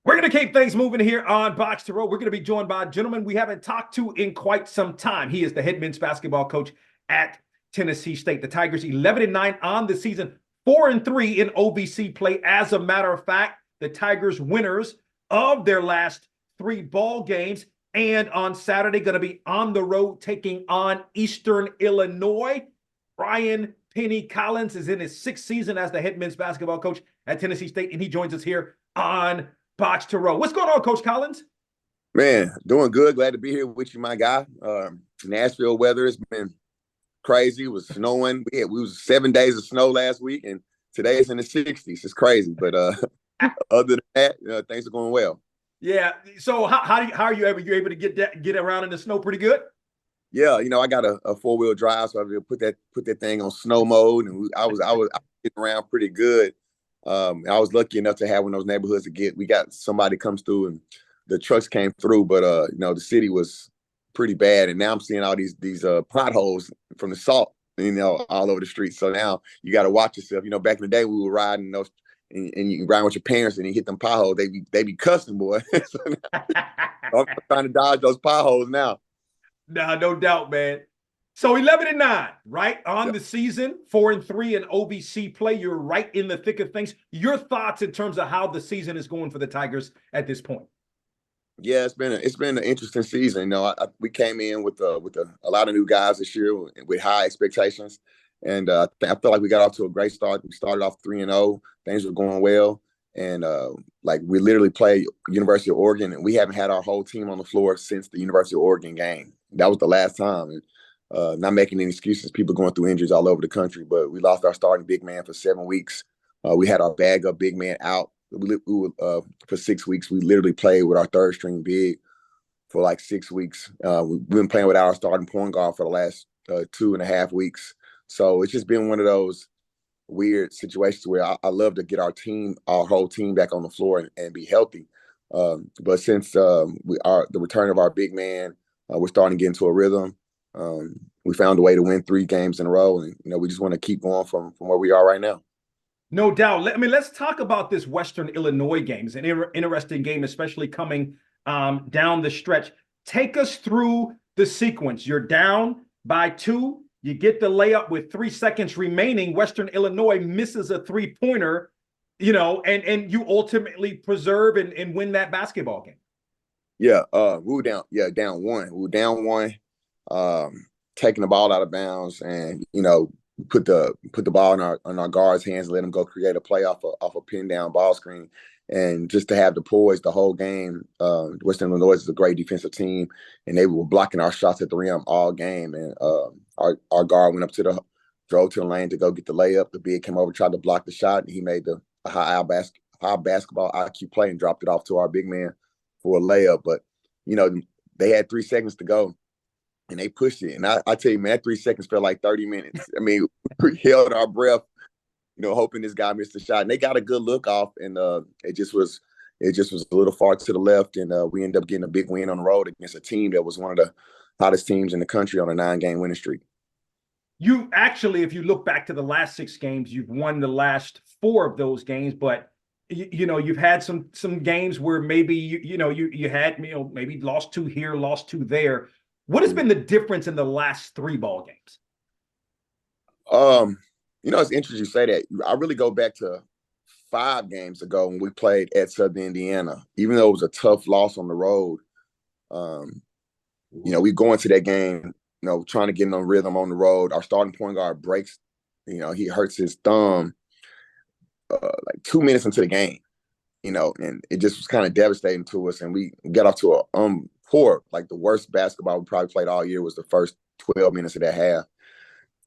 We're going to keep things moving here on Boxtorow. We're going to be joined by a gentleman we haven't talked to in quite some time. He is the head men's basketball coach at Tennessee State. The Tigers 11-9 on the season, 4-3 in OVC play. As a matter of fact, the Tigers winners of their last three ball games. And on Saturday, going to be on the road taking on Eastern Illinois. Brian Penny Collins is in his sixth season as the head men's basketball coach at Tennessee State, and he joins us here on Boxtorow. What's going on, Coach Collins? Man, doing good. Glad to be here with you, my guy. Nashville weather has been crazy. It was snowing. We was 7 days of snow last week, and today it's in the 60s. It's crazy, but other than that, things are going well. Yeah. So how are you able to get around in the snow pretty good? Yeah, I got a 4-wheel drive, so I was able to put that thing on snow mode, and I was getting around pretty good. I was lucky enough to have one of those neighborhoods we got somebody comes through and the trucks came through, but the city was pretty bad, and now I'm seeing all these potholes from the salt, all over the streets. So now you got to watch yourself. Back in the day we were riding those, and you ride with your parents and you hit them potholes. They be cussing, boy. So now, I'm trying to dodge those potholes now. Nah, no doubt, man. So 11-9, right on the season, 4-3 in OVC play. You're right in the thick of things. Your thoughts in terms of how the season is going for the Tigers at this point? Yeah, it's been an interesting season. We came in with a lot of new guys this year with high expectations, and I feel like we got off to a great start. We started off 3-0. Things were going well, and we literally played University of Oregon, and we haven't had our whole team on the floor since the University of Oregon game. That was the last time. And, not making any excuses, people going through injuries all over the country, but we lost our starting big man for 7 weeks. We had our bag-up big man out. For 6 weeks. We literally played with our third string big for like 6 weeks. We've been playing without our starting point guard for the last 2.5 weeks. So it's just been one of those weird situations where I love to get our whole team back on the floor and be healthy. But since the return of our big man, we're starting to get into a rhythm. We found a way to win 3 games in a row, and we just want to keep going from where we are right now. No doubt. Let's talk about this Western Illinois game. It's an interesting game, especially coming down the stretch. Take us through the sequence. You're down by 2. You get the layup with 3 seconds remaining. Western Illinois misses a 3-pointer, and you ultimately preserve and win that basketball game. Yeah, we were down. Yeah, down 1. We were down 1, taking the ball out of bounds, and put the ball in our guards' hands and let them go create a play off a pin down ball screen. And just to have the poise the whole game. Western Illinois is a great defensive team, and they were blocking our shots at the rim all game. And our guard went up drove to the lane to go get the layup. The big came over, tried to block the shot, and he made the high basketball IQ play and dropped it off to our big man for a layup. But they had 3 seconds to go, and they pushed it. And I tell you, man, that 3 seconds felt like 30 minutes. I mean, we held our breath, hoping this guy missed the shot. And they got a good look off, and it just was a little far to the left. And we ended up getting a big win on the road against a team that was one of the hottest teams in the country on a 9-game winning streak. You actually, if you look back to the last 6 games, you've won the last 4 of those games, but you've had some games where maybe you had maybe lost 2 here, lost 2 there. What has been the difference in the last 3 ball games? It's interesting you say that. I really go back to 5 games ago when we played at Southern Indiana. Even though it was a tough loss on the road, we go into that game, trying to get in on rhythm on the road. Our starting point guard breaks, he hurts his thumb like 2 minutes into the game, and it just was kind of devastating to us. And we got off to a poor, like the worst basketball we probably played all year was the first 12 minutes of that half.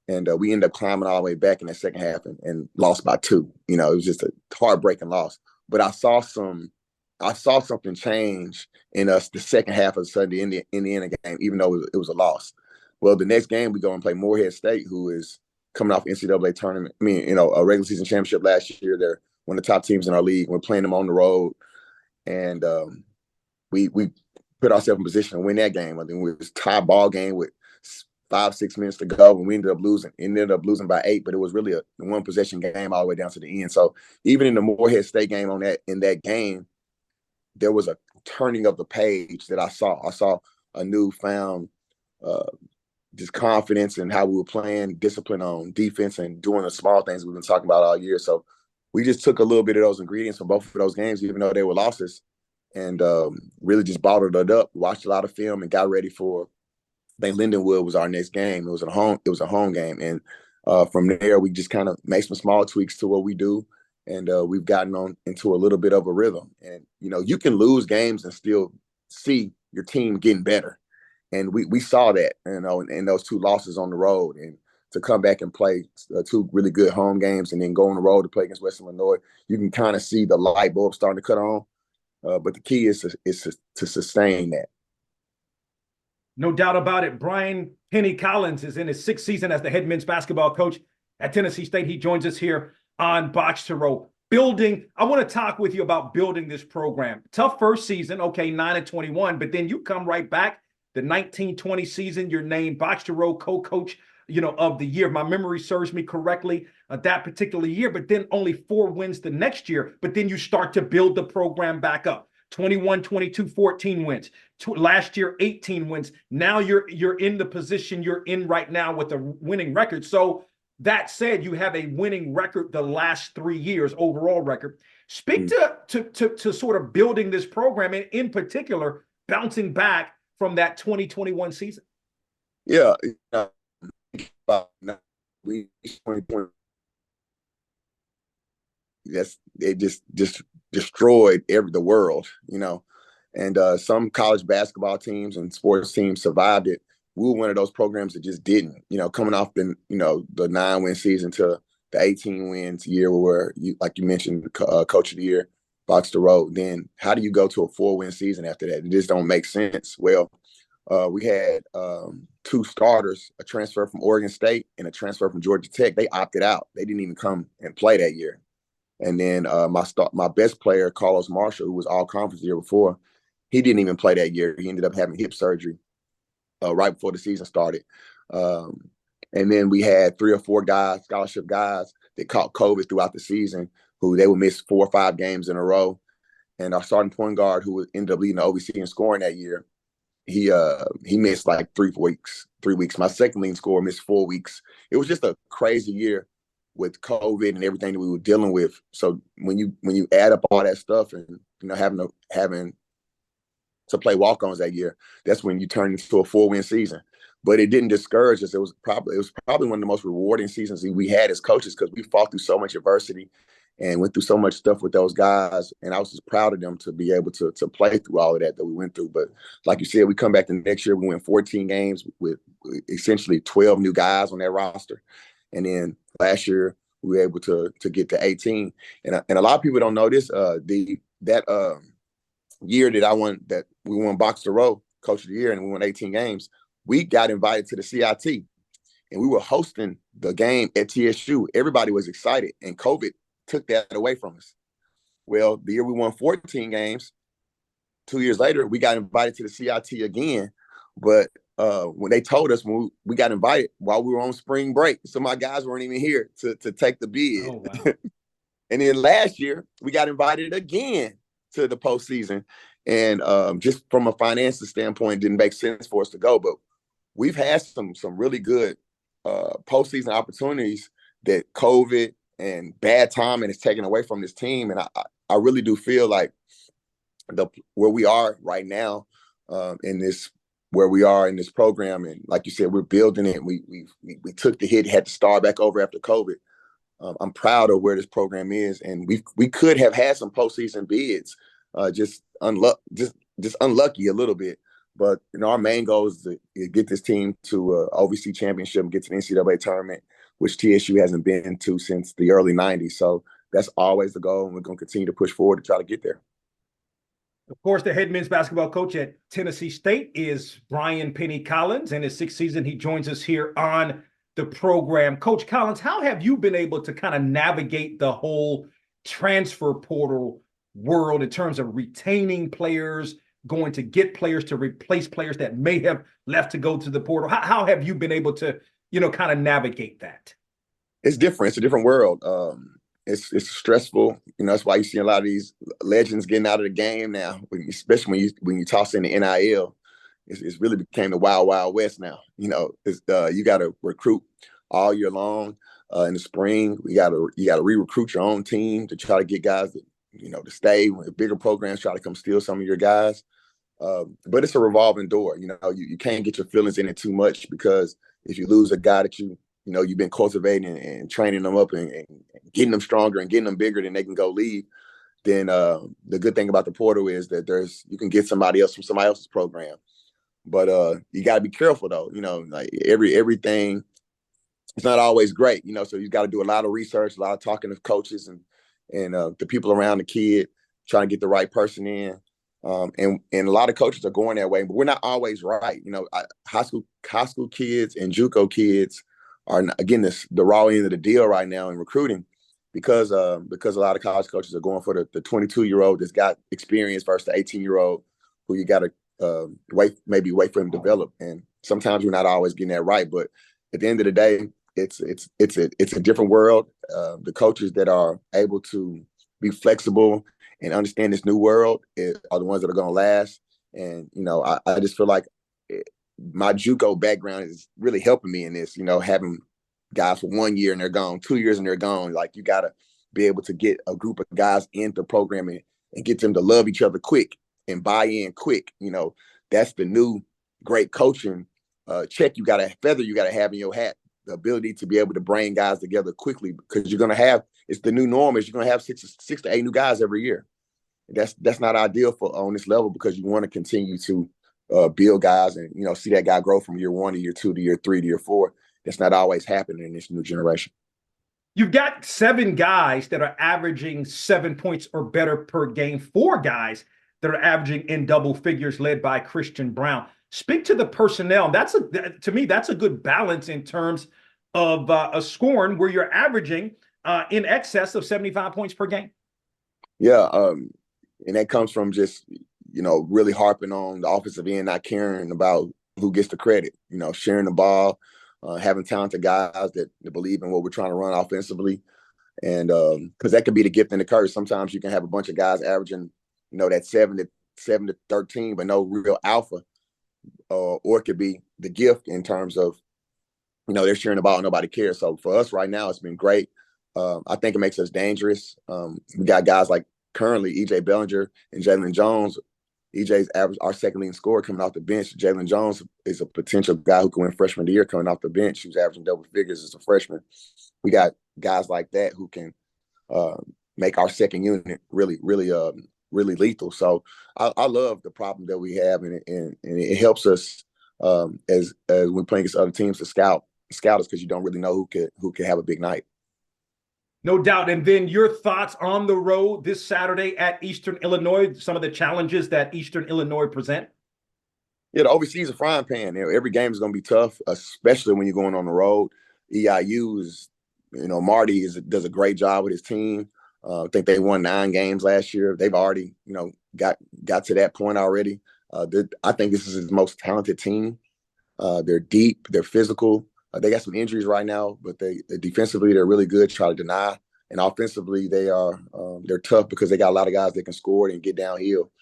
And we ended up climbing all the way back in the second half and lost by 2. It was just a heartbreaking loss. But I saw something change in us the second half of the Sunday Indiana game, even though it was a loss. Well, the next game we go and play Morehead State, who is coming off NCAA tournament. I mean, a regular season championship last year. They're one of the top teams in our league. We're playing them on the road, and we put ourselves in position to win that game. I think it was a tie ball game with 5-6 minutes to go, and we ended up losing. Ended up losing by 8, but it was really a 1-possession game all the way down to the end. So even in the Morehead State game in that game, there was a turning of the page that I saw. I saw a newfound just confidence in how we were playing, discipline on defense, and doing the small things we've been talking about all year. So we just took a little bit of those ingredients from both of those games, even though they were losses, and really just bottled it up, watched a lot of film, and got ready for, I think Lindenwood was our next game. It was a home game. And from there, we just kind of made some small tweaks to what we do. And we've gotten on into a little bit of a rhythm. And, you can lose games and still see your team getting better. And we saw that, in those two losses on the road. And to come back and play two really good home games and then go on the road to play against Western Illinois, you can kind of see the light bulb starting to cut on. But the key is to sustain that. No doubt about it. Brian Penny Collins is in his 6th season as the head men's basketball coach at Tennessee State. He joins us here on Boxtorow. I want to talk with you about building this program. Tough first season, okay, 9-21, but then you come right back. The 19-20 season, you're named Boxtorow co-coach, of the year. My memory serves me correctly that particular year, but then only 4 wins the next year. But then you start to build the program back up. 21, 22, 14 wins. Last year, 18 wins. Now you're in the position you're in right now with a winning record. So that said, you have a winning record the last 3 years, overall record. Speak to sort of building this program, and in particular, bouncing back from that 2021 season. Yeah. We 2020. They just destroyed the world, and some college basketball teams and sports teams survived it. We were one of those programs that just didn't, coming off the 9-win season to the 18 wins year where like you mentioned, coach of the year, Boxtorow. Then how do you go to a 4-win season after that? It just don't make sense. Well, we had 2 starters, a transfer from Oregon State and a transfer from Georgia Tech. They opted out. They didn't even come and play that year. And then my best player, Carlos Marshall, who was all conference the year before, he didn't even play that year. He ended up having hip surgery right before the season started. And then we had 3 or 4 guys, scholarship guys, that caught COVID throughout the season, who they would miss 4 or 5 games in a row. And our starting point guard, who ended up leading the OVC in scoring that year, he missed like 3 weeks. My second leading scorer missed 4 weeks. It was just a crazy year with COVID and everything that we were dealing with. So when you add up all that stuff and having to play walk-ons that year, that's when you turn into a 4-win season. But it didn't discourage us. It was probably one of the most rewarding seasons we had as coaches, because we fought through so much adversity and went through so much stuff with those guys. And I was just proud of them to be able to play through all of that we went through. But like you said, we come back the next year, we win 14 games with essentially 12 new guys on that roster. And then last year we were able to get to 18. And a lot of people don't know this. That year that we won Boxtorow Coach of the Year and we won 18 games, we got invited to the CIT, and we were hosting the game at TSU. Everybody was excited, and COVID took that away from us. Well, the year we won 14 games, 2 years later, we got invited to the CIT again. But when they told us, when we got invited while we were on spring break, so my guys weren't even here to take the bid. Oh, wow. And then last year, we got invited again to the postseason. And just from a financial standpoint, it didn't make sense for us to go. But we've had some really good postseason opportunities that COVID and bad timing has taken away from this team. And I really do feel like where we are right now in this program, and like you said, we're building it. We took the hit, had to start back over after COVID. I'm proud of where this program is, and we could have had some postseason bids, just unlucky a little bit. But our main goal is to get this team to OVC championship and get to the NCAA tournament, which TSU hasn't been to since the early 90s. So that's always the goal, and we're going to continue to push forward to try to get there. Of course, the head men's basketball coach at Tennessee State is Brian Penny Collins. In his 6th season, he joins us here on the program. Coach Collins, how have you been able to kind of navigate the whole transfer portal world in terms of retaining players, going to get players to replace players that may have left to go to the portal? How have you been able to, kind of navigate that? It's different. It's a different world. it's stressful. That's why you see a lot of these legends getting out of the game now, especially when you toss in the NIL. It's really became the wild, wild west now. You got to recruit all year long. In the spring, you got to re-recruit your own team to try to get guys to stay. Bigger programs try to come steal some of your guys. But it's a revolving door. You can't get your feelings in it too much, because if you lose a guy that you've been cultivating and training them up and getting them stronger and getting them bigger, then they can go leave. Then the good thing about the portal is that you can get somebody else from somebody else's program. But you got to be careful though. Like everything, it's not always great. So you got to do a lot of research, a lot of talking to coaches and the people around the kid, trying to get the right person in. And a lot of coaches are going that way, but we're not always right. High school kids and JUCO kids are, again, the raw end of the deal right now in recruiting, because a lot of college coaches are going for the 22-year-old that's got experience versus the 18-year-old who you got to wait for him to develop. And sometimes we're not always getting that right, but at the end of the day, it's a different world. The coaches that are able to be flexible and understand this new world are the ones that are going to last. And, I just feel like my JUCO background is really helping me in this, having guys for 1 year and they're gone, 2 years and they're gone. Like, you got to be able to get a group of guys into programming and get them to love each other quick and buy in quick. That's the new great coaching check you got to have in your hat. The ability to be able to bring guys together quickly, because you're going to have, it's the new norm, is you're going to have six to eight new guys every year. That's not ideal on this level, because you want to continue to build guys and, see that guy grow from year 1 to year 2 to year 3 to year 4. That's not always happening in this new generation. You've got 7 guys that are averaging 7 points or better per game, 4 guys that are averaging in double figures, led by Christian Brown. Speak to the personnel. To me, that's a good balance in terms of a scoring where you're averaging in excess of 75 points per game. Yeah, and that comes from just, really harping on the offensive end, not caring about who gets the credit, sharing the ball, having talented guys that believe in what we're trying to run offensively. And because that could be the gift and the curse. Sometimes you can have a bunch of guys averaging, that 7 to 13, but no real alpha. Or it could be the gift in terms of, they're sharing the ball and nobody cares. So for us right now, it's been great. I think it makes us dangerous. We got guys like currently E.J. Bellinger and Jalen Jones. E.J.'s our second leading scorer coming off the bench. Jalen Jones is a potential guy who can win freshman of the year coming off the bench. He was averaging double figures as a freshman. We got guys like that who can make our second unit really, really, really lethal. So I love the problem that we have, and it helps us as we're playing against other teams to scout us, because you don't really know who could have a big night. No doubt. And then your thoughts on the road this Saturday at Eastern Illinois, some of the challenges that Eastern Illinois present? Yeah, the OVC is a frying pan. Every game is going to be tough, especially when you're going on the road. EIU is, Marty does a great job with his team. I think they won 9 games last year. They've already, got to that point already. I think this is his most talented team. They're deep. They're physical. They got some injuries right now, but they defensively, they're really good, try to deny. And offensively, they're tough, because they got a lot of guys that can score and get downhill.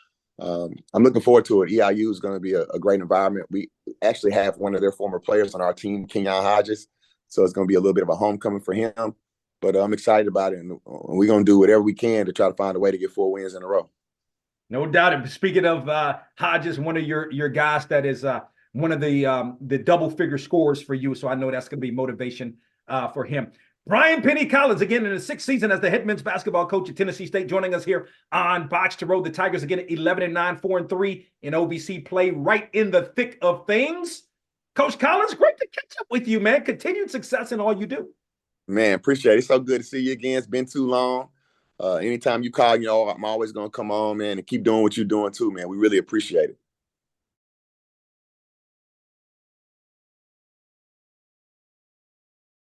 I'm looking forward to it. EIU is going to be a great environment. We actually have one of their former players on our team, Kenyon Hodges. So it's going to be a little bit of a homecoming for him. But I'm excited about it, and we're going to do whatever we can to try to find a way to get 4 wins in a row. No doubt. And speaking of Hodges, one of your guys that is one of the double-figure scorers for you, so I know that's going to be motivation for him. Brian Penny Collins, again, in his 6th season as the head men's basketball coach at Tennessee State, joining us here on Boxtorow. The Tigers, again, at 11-9, 4-3 in OVC play, right in the thick of things. Coach Collins, great to catch up with you, man. Continued success in all you do. Man, appreciate it. It's so good to see you again. It's been too long. Anytime you call, I'm always going to come on, man, and keep doing what you're doing too, man. We really appreciate it.